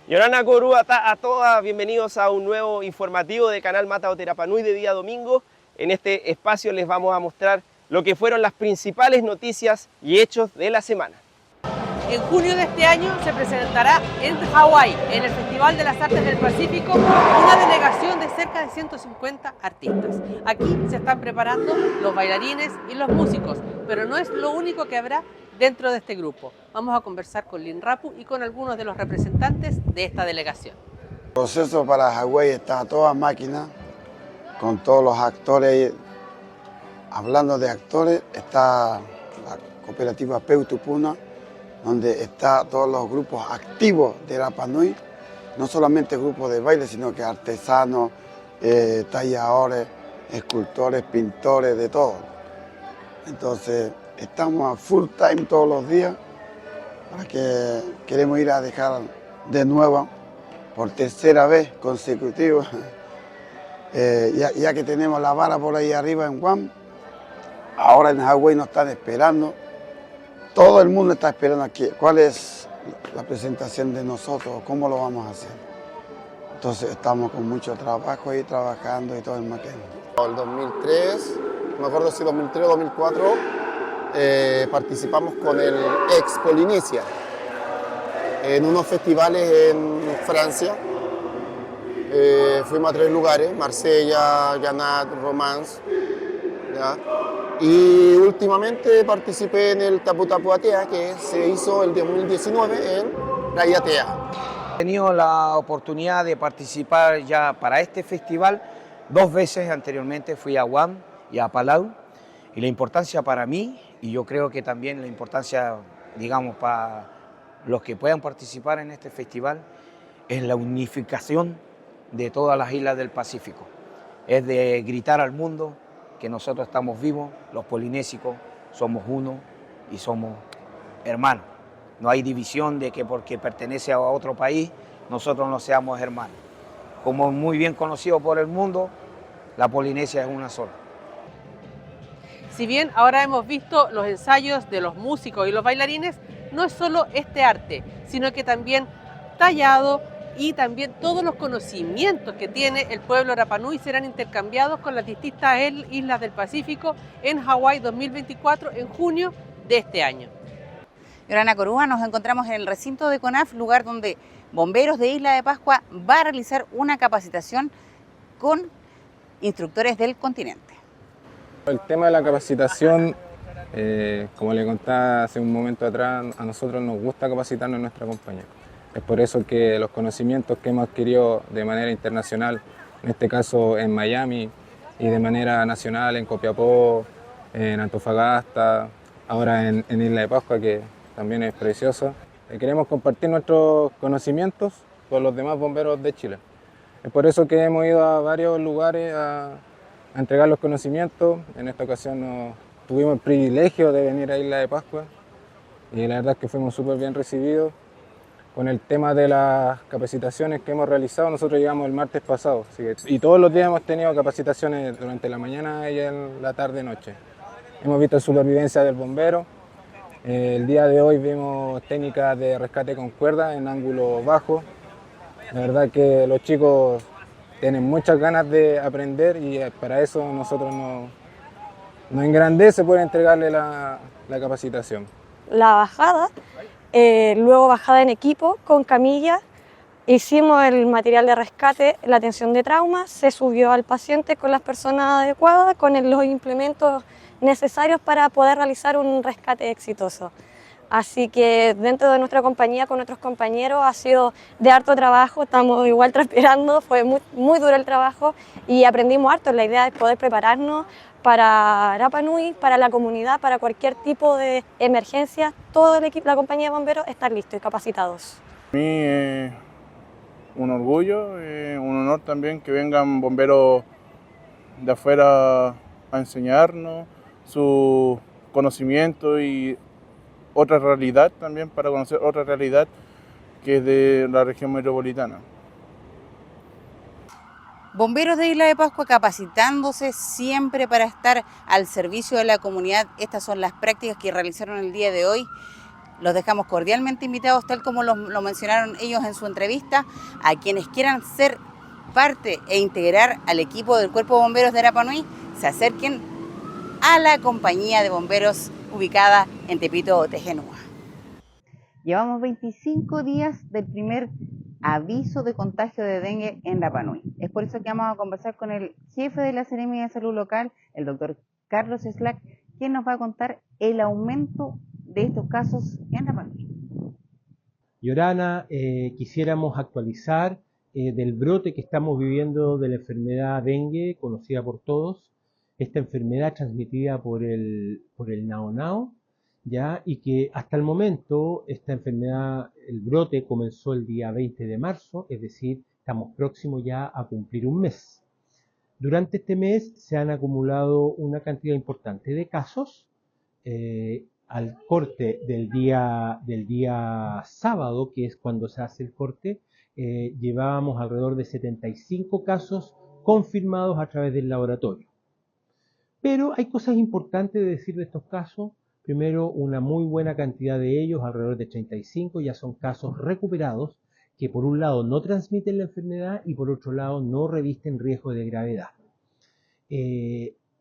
Yorana Corúa a todas, bienvenidos a un nuevo informativo de Canal Mata o Terapanui de día domingo. En este espacio les vamos a mostrar lo que fueron las principales noticias y hechos de la semana. En junio de este año se presentará en Hawái, en el Festival de las Artes del Pacífico, una delegación de cerca de 150 artistas. Aquí se están preparando los bailarines y los músicos, pero no es lo único que habrá dentro de este grupo. Vamos a conversar con Lynn Rapu y con algunos de los representantes de esta delegación. El proceso para Hawái está a toda máquina, con todos los actores. Hablando de actores, está la cooperativa Peutupuna, donde están todos los grupos activos de Rapa Nui, no solamente grupos de baile, sino que artesanos, talladores, escultores, pintores, de todo. Entonces, estamos a full time todos los días, para que queremos ir a dejar de nuevo, por tercera vez consecutiva, ya que tenemos la vara por ahí arriba en Guam. Ahora en Hawái nos están esperando. Todo el mundo está esperando aquí. ¿Cuál es la presentación de nosotros? ¿Cómo lo vamos a hacer? Entonces estamos con mucho trabajo ahí trabajando y todo el maquete. El 2003, no me acuerdo si 2003 o 2004, participamos con el ex Polinesia en unos festivales en Francia. Fuimos a 3 lugares: Marsella, Gannat, Romance. ¿Ya? Y últimamente participé en el Tapu Tapu Atea, que se hizo el 2019 en Rayatea. He tenido la oportunidad de participar ya para este festival 2 veces anteriormente. Fui a Guam y a Palau, y la importancia para mí, y yo creo que también la importancia, digamos, para los que puedan participar en este festival, es la unificación de todas las islas del Pacífico. Es de gritar al mundo que nosotros estamos vivos, los polinésicos somos uno y somos hermanos. No hay división de que porque pertenece a otro país nosotros no seamos hermanos. Como muy bien conocido por el mundo, la Polinesia es una sola. Si bien ahora hemos visto los ensayos de los músicos y los bailarines, no es solo este arte, sino que también tallado, y también todos los conocimientos que tiene el pueblo Rapa Nui serán intercambiados con las distintas islas del Pacífico en Hawái 2024, en junio de este año. Yorana Corúa, nos encontramos en el recinto de CONAF, lugar donde Bomberos de Isla de Pascua va a realizar una capacitación con instructores del continente. El tema de la capacitación, como le contaba hace un momento atrás, a nosotros nos gusta capacitarnos en nuestra compañía. Es por eso que los conocimientos que hemos adquirido de manera internacional, en este caso en Miami, y de manera nacional en Copiapó, en Antofagasta, ahora en Isla de Pascua, que también es preciosa, queremos compartir nuestros conocimientos con los demás bomberos de Chile. Es por eso que hemos ido a varios lugares a entregar los conocimientos. En esta ocasión tuvimos el privilegio de venir a Isla de Pascua y la verdad es que fuimos súper bien recibidos. Con el tema de las capacitaciones que hemos realizado, nosotros llegamos el martes pasado, y todos los días hemos tenido capacitaciones durante la mañana y en la tarde-noche. Hemos visto supervivencia del bombero. El día de hoy vimos técnicas de rescate con cuerda en ángulo bajo. La verdad que los chicos tienen muchas ganas de aprender y para eso nosotros nos engrandece poder entregarle la capacitación. La bajada, luego bajada en equipo con camilla, hicimos el material de rescate, la atención de trauma, se subió al paciente con las personas adecuadas, con los implementos necesarios para poder realizar un rescate exitoso. Así que dentro de nuestra compañía, con nuestros compañeros, ha sido de harto trabajo, estamos igual transpirando, fue muy duro el trabajo y aprendimos harto. La idea es poder prepararnos para Rapa Nui, para la comunidad, para cualquier tipo de emergencia. Todo el equipo, la compañía de bomberos, están listos y capacitados. Para mí es un orgullo, un honor también que vengan bomberos de afuera a enseñarnos su conocimiento y otra realidad también, para conocer otra realidad que es de la región metropolitana. Bomberos de Isla de Pascua capacitándose siempre para estar al servicio de la comunidad. Estas son las prácticas que realizaron el día de hoy. Los dejamos cordialmente invitados, tal como lo mencionaron ellos en su entrevista, a quienes quieran ser parte e integrar al equipo del Cuerpo de Bomberos de Rapa Nui, se acerquen a la compañía de bomberos ubicada en Tepito, Tejenúa. Llevamos 25 días del primer aviso de contagio de dengue en Rapa Nui. Es por eso que vamos a conversar con el jefe de la Seremia de Salud Local, el doctor Carlos Slack, quien nos va a contar el aumento de estos casos en Rapa Nui. Yorana, quisiéramos actualizar del brote que estamos viviendo de la enfermedad dengue, conocida por todos, esta enfermedad transmitida por el nao-nao, ¿ya? Y que hasta el momento esta enfermedad, el brote comenzó el día 20 de marzo, es decir, estamos próximos ya a cumplir un mes. Durante este mes se han acumulado una cantidad importante de casos. Al corte del día sábado, que es cuando se hace el corte, llevábamos alrededor de 75 casos confirmados a través del laboratorio. Pero hay cosas importantes de decir de estos casos. Primero, una muy buena cantidad de ellos, alrededor de 35, ya son casos recuperados, que por un lado no transmiten la enfermedad y por otro lado no revisten riesgo de gravedad.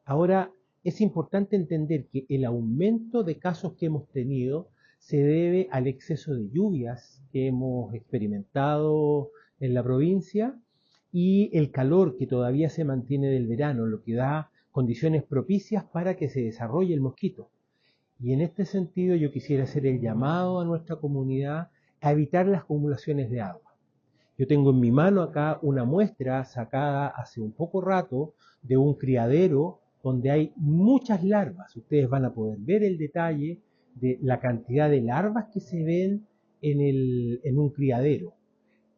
Ahora, es importante entender que el aumento de casos que hemos tenido se debe al exceso de lluvias que hemos experimentado en la provincia y el calor que todavía se mantiene del verano, lo que da condiciones propicias para que se desarrolle el mosquito. Y en este sentido yo quisiera hacer el llamado a nuestra comunidad a evitar las acumulaciones de agua. Yo tengo en mi mano acá una muestra sacada hace un poco rato de un criadero donde hay muchas larvas. Ustedes van a poder ver el detalle de la cantidad de larvas que se ven en un criadero.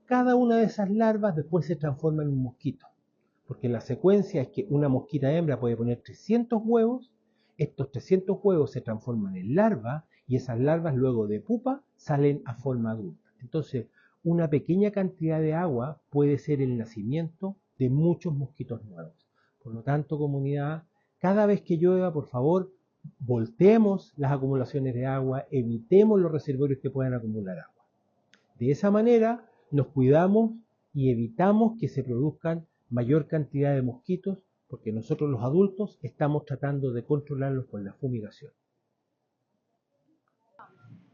Cada una de esas larvas después se transforma en un mosquito, porque la secuencia es que una mosquita hembra puede poner 300 huevos, estos 300 huevos se transforman en larvas y esas larvas luego de pupa salen a forma adulta. Entonces, una pequeña cantidad de agua puede ser el nacimiento de muchos mosquitos nuevos. Por lo tanto, comunidad, cada vez que llueva, por favor, volteemos las acumulaciones de agua, evitemos los reservorios que puedan acumular agua. De esa manera nos cuidamos y evitamos que se produzcan mayor cantidad de mosquitos, porque nosotros los adultos estamos tratando de controlarlos con la fumigación.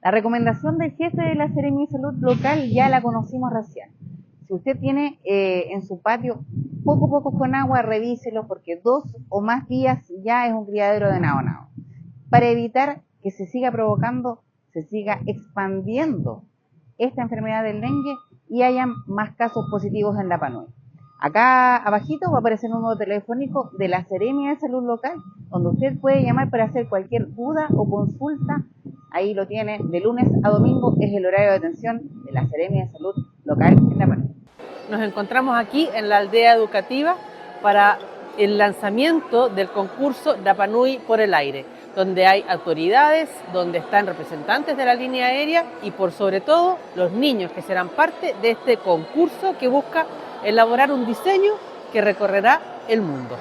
La recomendación del jefe de la Seremia de Salud Local ya la conocimos recién. Si usted tiene en su patio poco con agua, revíselo, porque 2 o más días ya es un criadero de nao-nao. Para evitar que se siga provocando, se siga expandiendo esta enfermedad del dengue y hayan más casos positivos en Rapa Nui. Acá abajito va a aparecer un número telefónico de la Seremia de Salud Local, donde usted puede llamar para hacer cualquier duda o consulta. Ahí lo tiene, de lunes a domingo es el horario de atención de la Seremia de Salud Local en Rapa Nui. Nos encontramos aquí en la aldea educativa para el lanzamiento del concurso Rapa Nui por el aire, donde hay autoridades, donde están representantes de la línea aérea y por sobre todo los niños que serán parte de este concurso que busca elaborar un diseño que recorrerá el mundo.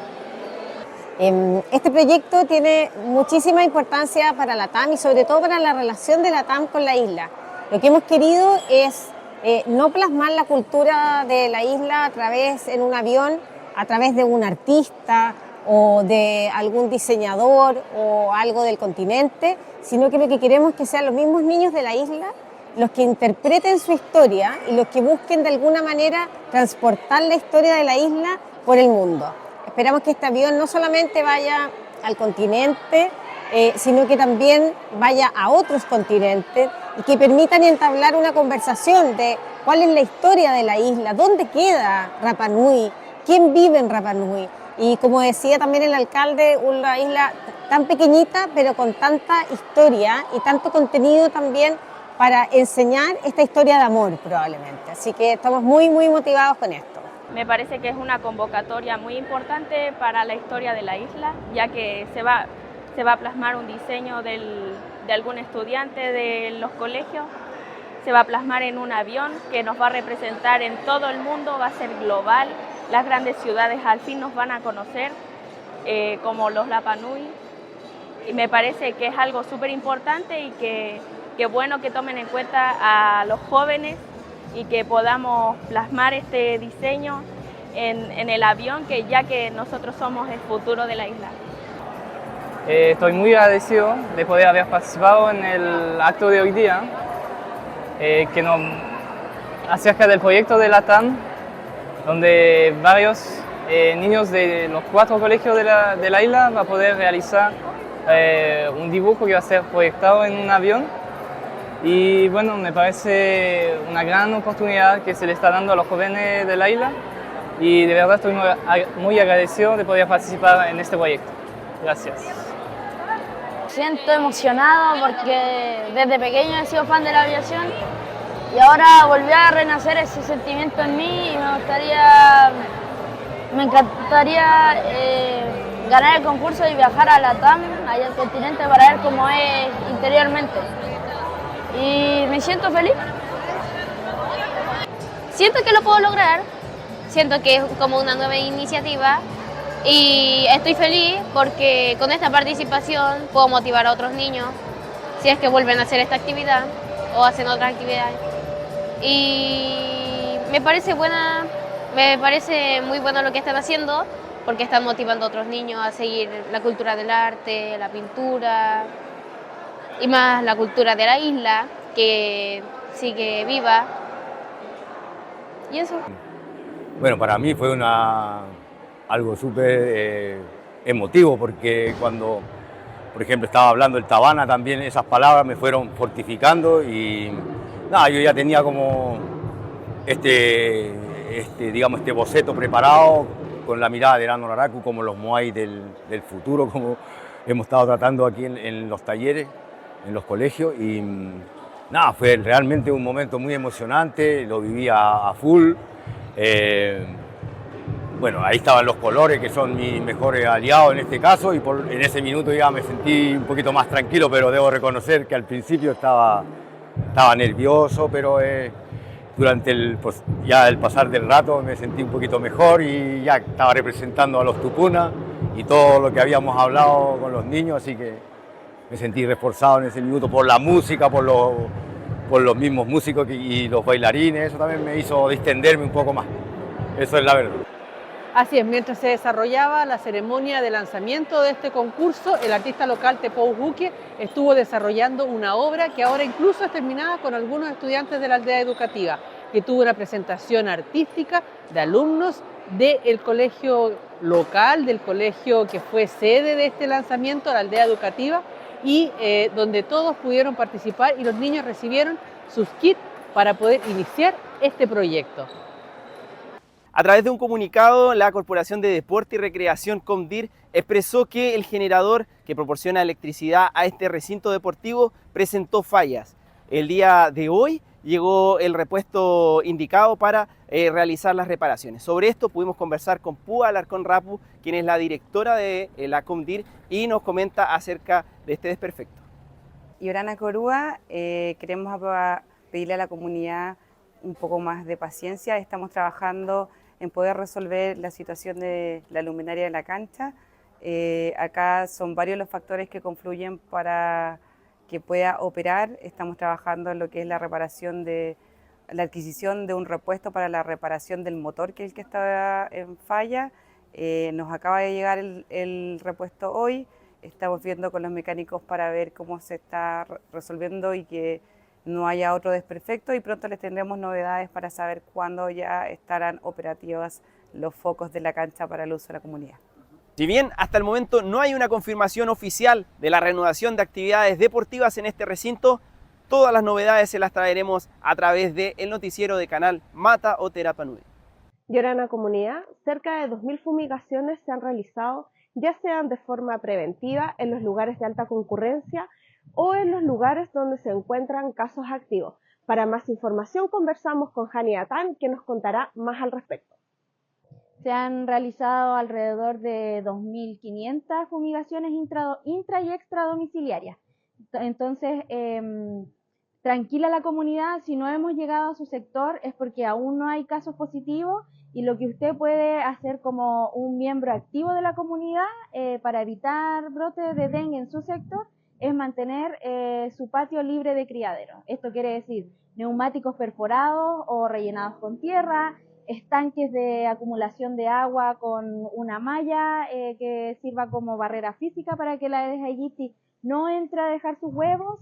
Este proyecto tiene muchísima importancia para la TAM y sobre todo para la relación de la TAM con la isla. Lo que hemos querido es no plasmar la cultura de la isla en un avión, a través de un artista o de algún diseñador o algo del continente, sino que lo que queremos es que sean los mismos niños de la isla los que interpreten su historia y los que busquen de alguna manera transportar la historia de la isla por el mundo. Esperamos que este avión no solamente vaya al continente, sino que también vaya a otros continentes y que permitan entablar una conversación de cuál es la historia de la isla, dónde queda Rapa Nui, quién vive en Rapa Nui. Y como decía también el alcalde, una isla tan pequeñita pero con tanta historia y tanto contenido también para enseñar esta historia de amor probablemente. Así que estamos muy motivados con esto. Me parece que es una convocatoria muy importante para la historia de la isla, ya que se va a plasmar un diseño de algún estudiante de los colegios, se va a plasmar en un avión que nos va a representar en todo el mundo, va a ser global las grandes ciudades al fin nos van a conocer, como los Rapa Nui. Y me parece que es algo súper importante y que bueno que tomen en cuenta a los jóvenes y que podamos plasmar este diseño en el avión, ya que nosotros somos el futuro de la isla. Estoy muy agradecido de poder haber participado en el acto de hoy día, acerca del proyecto de la TAM, donde varios niños de los 4 colegios de la isla van a poder realizar un dibujo que va a ser proyectado en un avión. Y bueno, me parece una gran oportunidad que se le está dando a los jóvenes de la isla y de verdad estoy muy agradecido de poder participar en este proyecto. Gracias. Siento emocionado porque desde pequeño he sido fan de la aviación y ahora volvió a renacer ese sentimiento en mí y me encantaría ganar el concurso y viajar a la TAM, allá al continente, para ver cómo es interiormente. Y me siento feliz. Siento que lo puedo lograr, siento que es como una nueva iniciativa y estoy feliz porque con esta participación puedo motivar a otros niños si es que vuelven a hacer esta actividad o hacen otras actividades. Y me parece muy bueno lo que están haciendo porque están motivando a otros niños a seguir la cultura del arte, la pintura y más la cultura de la isla, que sigue viva. Y eso. Bueno, para mí fue algo súper emotivo, porque cuando, por ejemplo, estaba hablando el Tabana, también esas palabras me fueron fortificando y nada, yo ya tenía como este boceto preparado con la mirada de Erano Raraku, como los Moai del futuro, como hemos estado tratando aquí en los talleres, en los colegios, y nada, fue realmente un momento muy emocionante, lo viví a full. Bueno, ahí estaban los colores, que son mis mejores aliados en este caso, y en ese minuto ya me sentí un poquito más tranquilo, pero debo reconocer que al principio estaba nervioso, pero durante el pasar del rato me sentí un poquito mejor y ya estaba representando a los Tupuna y todo lo que habíamos hablado con los niños, así que me sentí reforzado en ese minuto por la música, por los mismos músicos y los bailarines. Eso también me hizo distenderme un poco más, eso es la verdad. Así es, mientras se desarrollaba la ceremonia de lanzamiento de este concurso, el artista local Tepou Huque estuvo desarrollando una obra que ahora incluso es terminada con algunos estudiantes de la aldea educativa, que tuvo una presentación artística de alumnos del colegio local, del colegio que fue sede de este lanzamiento, la aldea educativa, y donde todos pudieron participar y los niños recibieron sus kits para poder iniciar este proyecto. A través de un comunicado, la Corporación de Deporte y Recreación Comdir expresó que el generador que proporciona electricidad a este recinto deportivo presentó fallas. El día de hoy llegó el repuesto indicado para realizar las reparaciones. Sobre esto pudimos conversar con Púa Alarcón Rapu, quien es la directora de la Comdir, y nos comenta acerca de este desperfecto. Yorana Corúa, queremos pedirle a la comunidad un poco más de paciencia. Estamos trabajando en poder resolver la situación de la luminaria de la cancha. Acá son varios los factores que confluyen para que pueda operar. Estamos trabajando en lo que es la reparación la adquisición de un repuesto para la reparación del motor, que es el que está en falla. Nos acaba de llegar el repuesto hoy. Estamos viendo con los mecánicos para ver cómo se está resolviendo y que no haya otro desperfecto, y pronto les tendremos novedades para saber cuándo ya estarán operativos los focos de la cancha para el uso de la comunidad. Si bien hasta el momento no hay una confirmación oficial de la reanudación de actividades deportivas en este recinto, todas las novedades se las traeremos a través del noticiero de Canal Mata o Rapa Nui. Yorana Comunidad, cerca de 2.000 fumigaciones se han realizado, ya sean de forma preventiva en los lugares de alta concurrencia o en los lugares donde se encuentran casos activos. Para más información conversamos con Jani Atán, que nos contará más al respecto. Se han realizado alrededor de 2.500 fumigaciones intra y extradomiciliarias. Entonces, tranquila la comunidad, si no hemos llegado a su sector es porque aún no hay casos positivos Y lo que usted puede hacer como un miembro activo de la comunidad para evitar brotes de dengue en su sector es mantener su patio libre de criadero. Esto quiere decir neumáticos perforados o rellenados con tierra, estanques de acumulación de agua con una malla que sirva como barrera física para que la Aedes aegypti no entre a dejar sus huevos,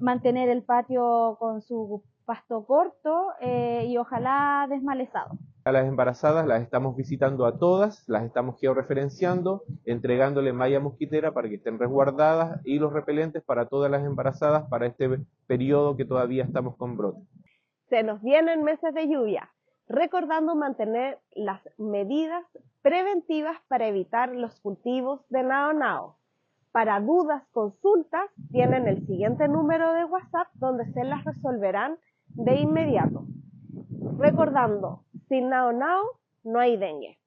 mantener el patio con su pasto corto y ojalá desmalezado. A las embarazadas las estamos visitando a todas, las estamos georreferenciando, entregándole malla mosquitera para que estén resguardadas y los repelentes para todas las embarazadas para este periodo que todavía estamos con brote. Se nos vienen meses de lluvia, recordando mantener las medidas preventivas para evitar los cultivos de nao-nao. Para dudas, consultas, tienen el siguiente número de WhatsApp donde se las resolverán de inmediato. Recordando, sin nao-nao no hay dengue.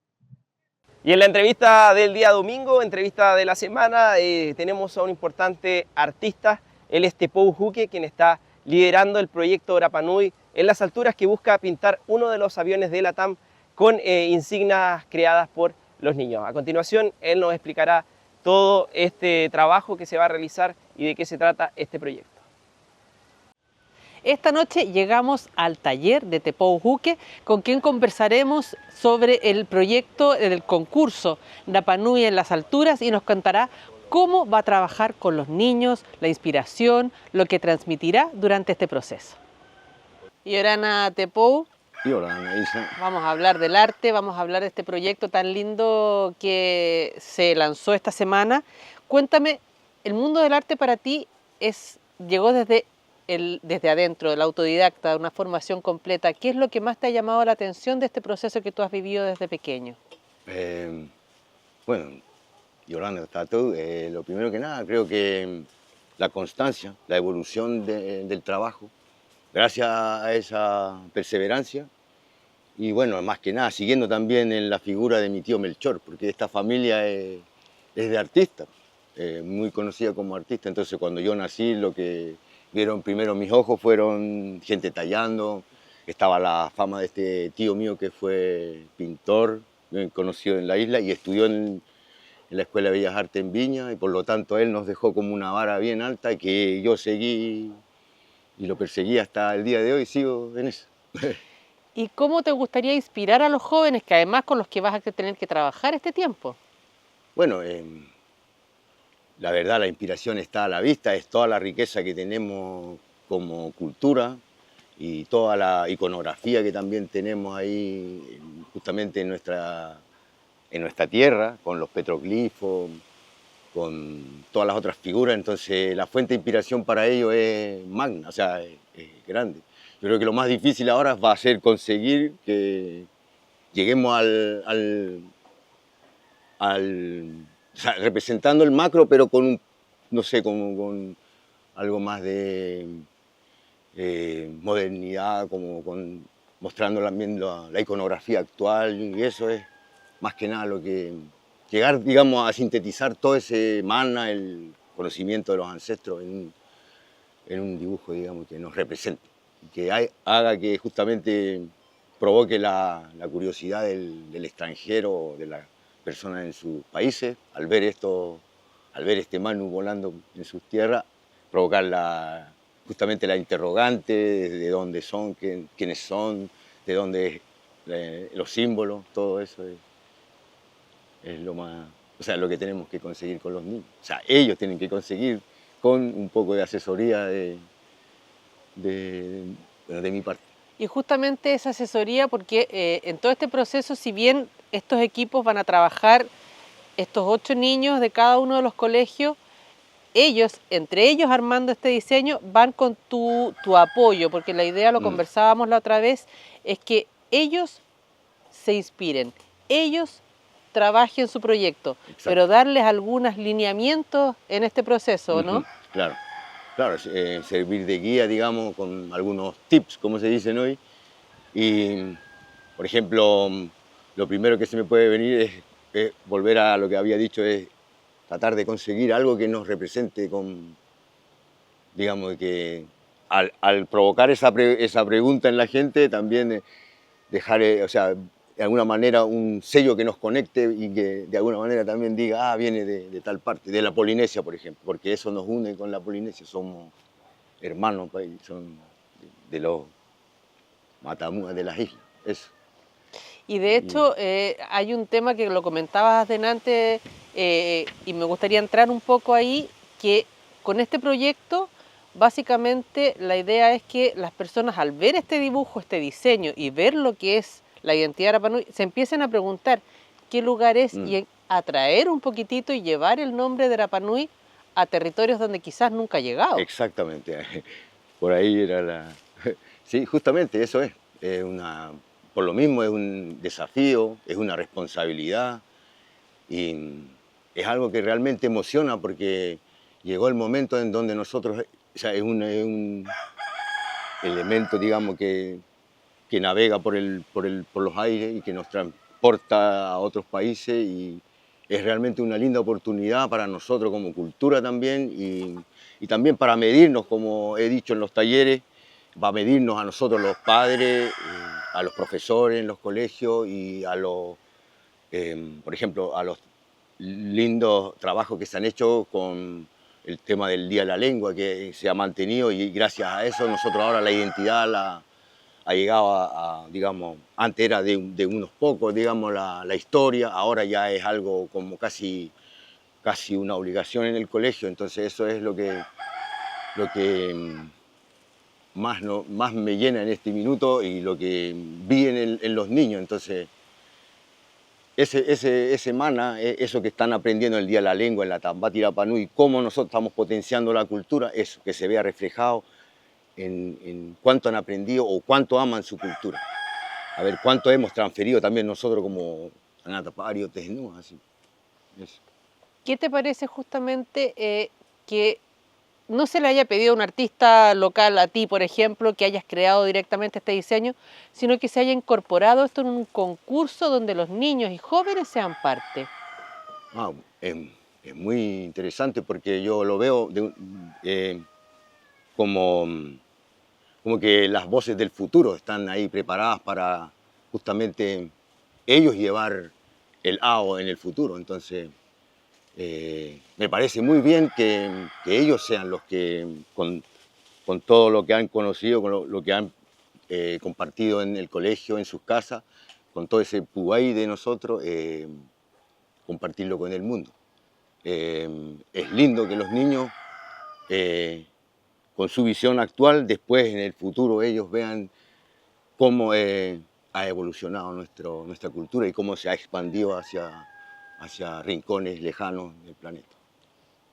Y en la entrevista del día domingo, entrevista de la semana, tenemos a un importante artista, él es Tepou Juque, quien está liderando el proyecto Rapa Nui en las alturas, que busca pintar uno de los aviones de LATAM con insignias creadas por los niños. A continuación, él nos explicará todo este trabajo que se va a realizar y de qué se trata este proyecto. Esta noche llegamos al taller de Tepou Juque, con quien conversaremos sobre el proyecto del concurso Rapa Nui en las alturas y nos contará cómo va a trabajar con los niños, la inspiración, lo que transmitirá durante este proceso. Yorana Tepou, vamos a hablar del arte, vamos a hablar de este proyecto tan lindo que se lanzó esta semana. Cuéntame, el mundo del arte para ti llegó desde adentro, del autodidacta, de una formación completa. ¿Qué es lo que más te ha llamado la atención de este proceso que tú has vivido desde pequeño? Bueno, Yolanda Tatu, lo primero que nada, creo que la constancia, la evolución del trabajo, gracias a esa perseverancia, y bueno, más que nada, siguiendo también en la figura de mi tío Melchor, porque esta familia es de artistas, muy conocida como artista. Entonces cuando yo nací, lo que vieron primero mis ojos fueron gente tallando, estaba la fama de este tío mío que fue pintor, bien conocido en la isla, y estudió en la Escuela de Bellas Artes en Viña, y por lo tanto él nos dejó como una vara bien alta que yo seguí y lo perseguí hasta el día de hoy, sigo en eso. ¿Y cómo te gustaría inspirar a los jóvenes, que además con los que vas a tener que trabajar este tiempo? Bueno, la verdad la inspiración está a la vista, es toda la riqueza que tenemos como cultura y toda la iconografía que también tenemos ahí justamente en nuestra tierra, con los petroglifos, con todas las otras figuras. Entonces la fuente de inspiración para ellos es magna, o sea, es grande. Yo creo que lo más difícil ahora va a ser conseguir que lleguemos o sea, representando el macro, pero con no sé, con algo más de modernidad, mostrando también la iconografía actual, y eso es más que nada lo que... Llegar, digamos, a sintetizar todo ese mana, el conocimiento de los ancestros en un dibujo, digamos, que nos represente, que haga que justamente provoque la curiosidad del extranjero, de la persona en sus países, al ver este Manu volando en sus tierras, provocar justamente la interrogante de dónde son, quiénes son, de dónde los símbolos, todo eso es lo más, o sea, lo que tenemos que conseguir con los niños. O sea, ellos tienen que conseguir con un poco de asesoría de mi parte. Y justamente esa asesoría, porque en todo este proceso, si bien estos equipos van a trabajar, estos 8 niños de cada uno de los colegios, entre ellos armando este diseño, van con tu apoyo, porque la idea, lo conversábamos la otra vez, es que ellos se inspiren, ellos trabajen su proyecto, exacto, pero darles algunos lineamientos en este proceso, ¿no? Claro, servir de guía, digamos, con algunos tips, como se dicen hoy. Y, por ejemplo, lo primero que se me puede venir es volver a lo que había dicho, es tratar de conseguir algo que nos represente digamos, que al provocar esa pregunta en la gente, también dejar, o sea, de alguna manera un sello que nos conecte y que de alguna manera también diga, ah, viene de tal parte, de la Polinesia, por ejemplo, porque eso nos une con la Polinesia, somos hermanos, son de los matamúas de las islas, eso. Y de hecho hay un tema que lo comentabas delante y me gustaría entrar un poco ahí, que con este proyecto básicamente la idea es que las personas al ver este dibujo, este diseño y ver lo que es la identidad de Rapa Nui, se empiecen a preguntar qué lugar es y atraer un poquitito y llevar el nombre de Rapa Nui a territorios donde quizás nunca ha llegado. Exactamente, por ahí era la... Sí, justamente eso es por lo mismo es un desafío, es una responsabilidad y es algo que realmente emociona porque llegó el momento en donde nosotros, o sea, es un elemento, digamos, que navega por los aires y que nos transporta a otros países y es realmente una linda oportunidad para nosotros como cultura también y también para medirnos, como he dicho en los talleres, va a medirnos a nosotros los padres, a los profesores en los colegios y a los, por ejemplo, a los lindos trabajos que se han hecho con el tema del Día de la Lengua que se ha mantenido y gracias a eso nosotros ahora la identidad ha llegado a, digamos, antes era de unos pocos, digamos, la historia, ahora ya es algo como casi una obligación en el colegio, entonces eso es lo que más me llena en este minuto y lo que vi en los niños. Entonces, ese mana, eso que están aprendiendo el Día de la Lengua, en la Tambati Rapa Nui, cómo nosotros estamos potenciando la cultura, eso, que se vea reflejado en cuánto han aprendido o cuánto aman su cultura. A ver, cuánto hemos transferido también nosotros como Anatapario, Tesnú, así. Eso. ¿Qué te parece justamente que no se le haya pedido a un artista local, a ti por ejemplo, que hayas creado directamente este diseño, sino que se haya incorporado esto en un concurso donde los niños y jóvenes sean parte? Es muy interesante porque yo lo veo como que las voces del futuro están ahí preparadas para justamente ellos llevar el AO en el futuro. Entonces, me parece muy bien que ellos sean los que, con todo lo que han conocido, con lo que han compartido en el colegio, en sus casas, con todo ese puay de nosotros, compartirlo con el mundo. Es lindo que los niños, con su visión actual, después en el futuro ellos vean cómo ha evolucionado nuestra cultura y cómo se ha expandido hacia rincones lejanos del planeta.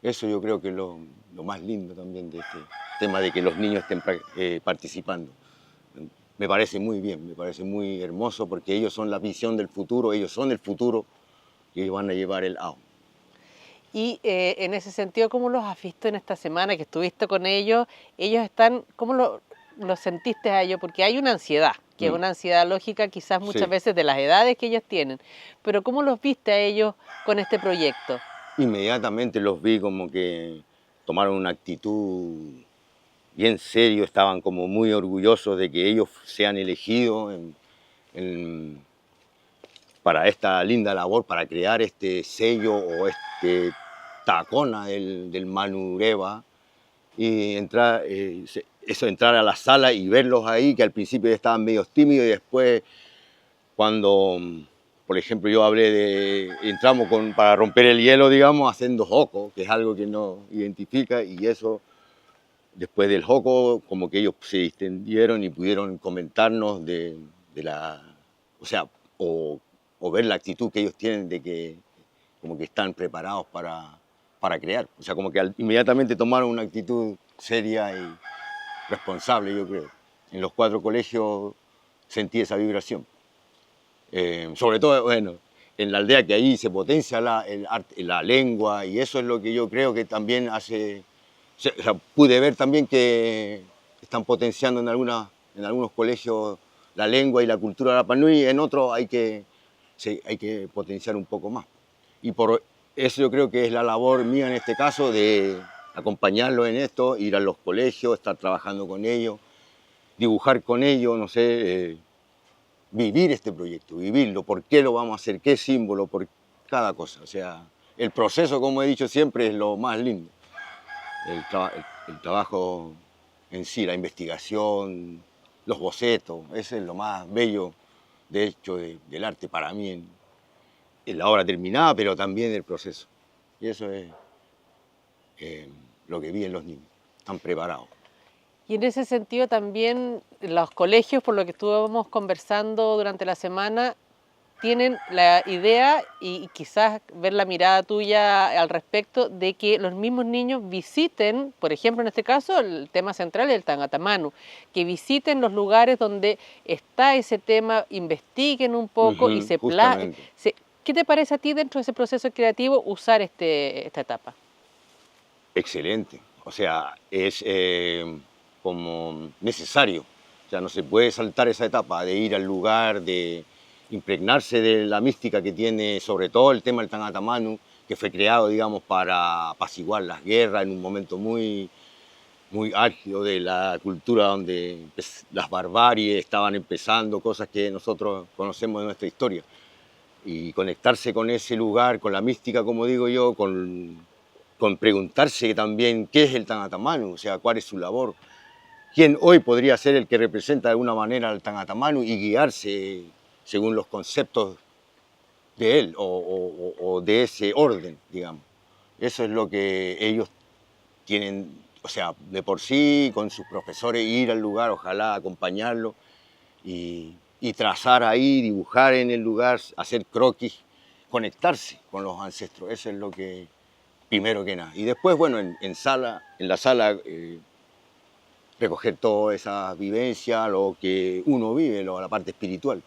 Eso yo creo que es lo más lindo también de este tema de que los niños estén participando. Me parece muy bien, me parece muy hermoso porque ellos son la visión del futuro, ellos son el futuro y ellos van a llevar el AO. Y en ese sentido, ¿cómo los has visto en esta semana que estuviste con ellos? Ellos están, ¿cómo lo sentiste a ellos? Porque hay una ansiedad, que es una ansiedad lógica quizás muchas veces de las edades que ellos tienen. Pero ¿cómo los viste a ellos con este proyecto? Inmediatamente los vi como que tomaron una actitud bien serio, estaban como muy orgullosos de que ellos sean elegidos para esta linda labor, para crear este sello o este tacona del Manureva y entrar a la sala y verlos ahí, que al principio estaban medio tímidos y después cuando, por ejemplo, yo entramos para romper el hielo, digamos, haciendo joco, que es algo que nos identifica y eso, después del joco, como que ellos se distendieron y pudieron comentarnos o ver la actitud que ellos tienen de que como que están preparados para crear. O sea, como que inmediatamente tomaron una actitud seria y responsable, yo creo. En los 4 colegios sentí esa vibración. Sobre todo, bueno, en la aldea que ahí se potencia la lengua y eso es lo que yo creo que también hace... O sea, pude ver también que están potenciando en algunos colegios la lengua y la cultura de Rapa Nui, en otros hay que potenciar un poco más. Y por eso yo creo que es la labor mía en este caso de acompañarlos en esto, ir a los colegios, estar trabajando con ellos, dibujar con ellos, no sé, vivir este proyecto, vivirlo, por qué lo vamos a hacer, qué símbolo, por cada cosa. O sea, el proceso, como he dicho siempre, es lo más lindo. El trabajo en sí, la investigación, los bocetos, ese es lo más bello, de hecho, del arte para mí, en la obra terminada, pero también el proceso. Y eso es lo que vi en los niños, están preparados. Y en ese sentido también los colegios, por lo que estuvimos conversando durante la semana, tienen la idea y quizás ver la mirada tuya al respecto de que los mismos niños visiten, por ejemplo en este caso el tema central es el Tangatamanu, que visiten los lugares donde está ese tema, investiguen un poco y se plasmen. ¿Qué te parece a ti dentro de ese proceso creativo usar esta etapa? Excelente, o sea, es como necesario, o sea, no se puede saltar esa etapa de ir al lugar, de impregnarse de la mística que tiene sobre todo el tema del Tangatamanu, que fue creado, digamos, para apaciguar las guerras en un momento muy álgido de la cultura donde las barbaries estaban empezando, cosas que nosotros conocemos de nuestra historia. Y conectarse con ese lugar, con la mística, como digo yo, con preguntarse también qué es el Tangatamanu, o sea, cuál es su labor, quién hoy podría ser el que representa de alguna manera al Tangatamanu y guiarse según los conceptos de él o de ese orden, digamos. Eso es lo que ellos tienen, o sea, de por sí, con sus profesores, ir al lugar, ojalá acompañarlo y trazar ahí, dibujar en el lugar, hacer croquis, conectarse con los ancestros. Eso es lo que, primero que nada. Y después, bueno, en la sala, recoger toda esa vivencia, lo que uno vive, la parte espiritual.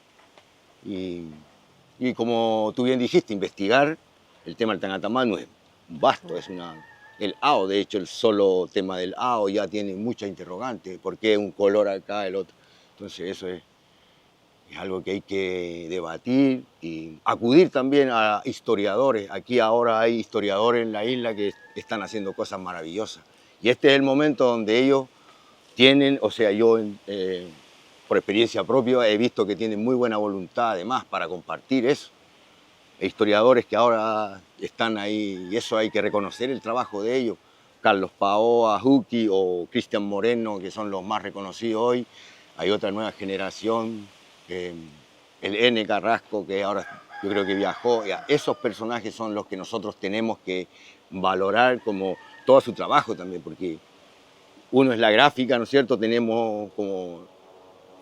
Y como tú bien dijiste, investigar el tema del Tangatamanu es vasto, el Ao, de hecho el solo tema del Ao ya tiene muchas interrogantes, ¿por qué un color acá, el otro? Entonces eso es algo que hay que debatir y acudir también a historiadores. Aquí ahora hay historiadores en la isla que están haciendo cosas maravillosas y este es el momento donde ellos tienen, o sea, yo por experiencia propia he visto que tienen muy buena voluntad además para compartir eso. Hay historiadores que ahora están ahí y eso hay que reconocer el trabajo de ellos. Carlos Paoa, Juki o Cristian Moreno, que son los más reconocidos hoy. Hay otra nueva generación, el N. Carrasco, que ahora yo creo que viajó. Esos personajes son los que nosotros tenemos que valorar como todo su trabajo también, porque uno es la gráfica, ¿no es cierto? Tenemos como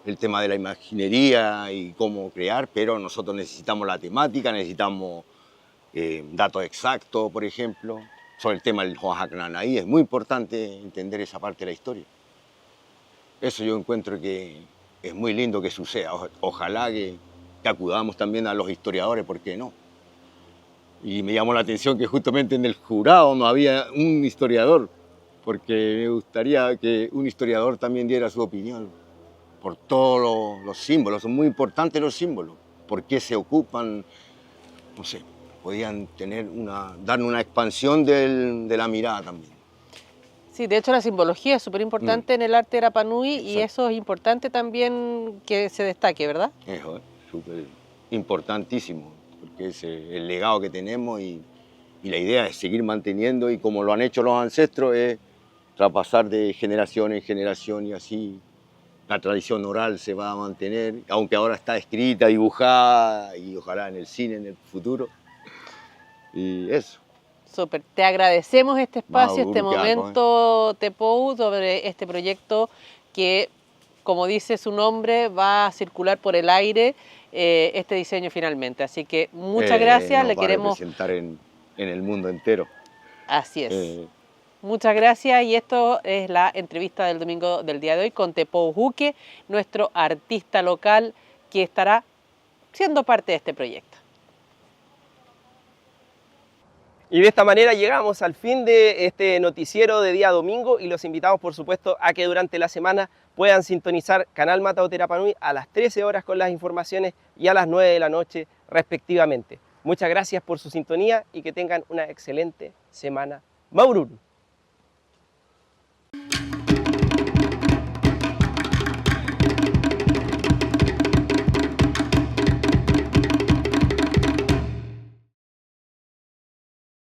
el tema de la imaginería y cómo crear, pero nosotros necesitamos la temática, necesitamos datos exactos, por ejemplo. Sobre el tema del Hohaknanaí, es muy importante entender esa parte de la historia. Eso yo encuentro que es muy lindo que suceda. Ojalá que acudamos también a los historiadores, ¿por qué no? Y me llamó la atención que justamente en el jurado no había un historiador, porque me gustaría que un historiador también diera su opinión por todos los símbolos. Son muy importantes los símbolos. ¿Por qué se ocupan? No sé, podían dar una expansión de la mirada también. Sí, de hecho la simbología es súper importante en el arte de Rapa Nui y eso es importante también que se destaque, ¿verdad? Eso es súper importantísimo, porque es el legado que tenemos y la idea es seguir manteniendo y como lo han hecho los ancestros es traspasar de generación en generación y así la tradición oral se va a mantener, aunque ahora está escrita, dibujada y ojalá en el cine en el futuro. Y eso. Súper, te agradecemos este espacio, este momento, Tepou, sobre este proyecto que, como dice su nombre, va a circular por el aire este diseño finalmente. Así que muchas gracias, le queremos representar en el mundo entero. Así es. Muchas gracias y esto es la entrevista del domingo del día de hoy con Tepou Juque, nuestro artista local que estará siendo parte de este proyecto. Y de esta manera llegamos al fin de este noticiero de día domingo y los invitamos por supuesto a que durante la semana puedan sintonizar Canal Mata Otey Rapa Nui a las 13 horas con las informaciones y a las 9 de la noche respectivamente. Muchas gracias por su sintonía y que tengan una excelente semana. Maururu.